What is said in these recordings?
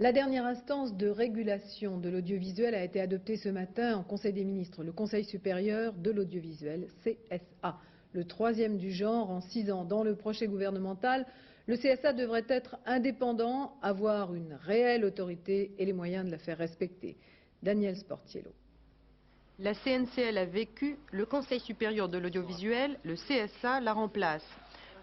La dernière instance de régulation de l'audiovisuel a été adoptée ce matin en Conseil des ministres, le Conseil supérieur de l'audiovisuel, CSA. Le troisième du genre en 6 ans. Dans le projet gouvernemental, le CSA devrait être indépendant, avoir une réelle autorité et les moyens de la faire respecter. Daniel Sportiello. La CNCL a vécu, le Conseil supérieur de l'audiovisuel, le CSA, la remplace.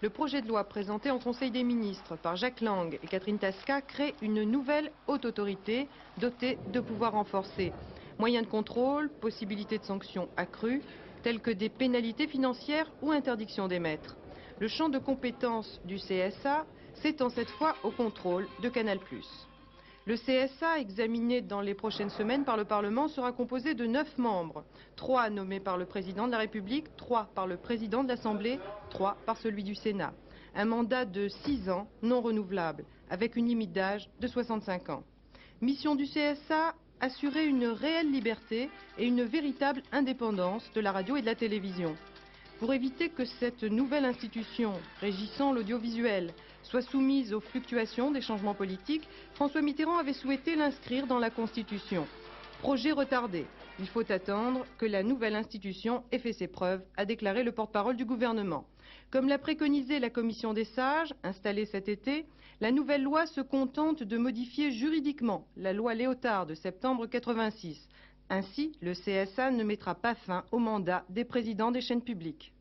Le projet de loi présenté en Conseil des ministres par Jacques Lang et Catherine Tasca crée une nouvelle haute autorité dotée de pouvoirs renforcés. Moyens de contrôle, possibilités de sanctions accrues, telles que des pénalités financières ou interdictions d'émettre. Le champ de compétences du CSA s'étend cette fois au contrôle de Canal+. Le CSA, examiné dans les prochaines semaines par le Parlement, sera composé de 9 membres. 3 nommés par le Président de la République, 3 par le Président de l'Assemblée, 3 par celui du Sénat. Un mandat de 6 ans, non renouvelable, avec une limite d'âge de 65 ans. Mission du CSA, assurer une réelle liberté et une véritable indépendance de la radio et de la télévision. Pour éviter que cette nouvelle institution régissant l'audiovisuel soit soumise aux fluctuations des changements politiques, François Mitterrand avait souhaité l'inscrire dans la Constitution. Projet retardé. Il faut attendre que la nouvelle institution ait fait ses preuves, a déclaré le porte-parole du gouvernement. Comme l'a préconisé la commission des sages, installée cet été, la nouvelle loi se contente de modifier juridiquement la loi Léotard de septembre 86. Ainsi, le CSA ne mettra pas fin au mandat des présidents des chaînes publiques.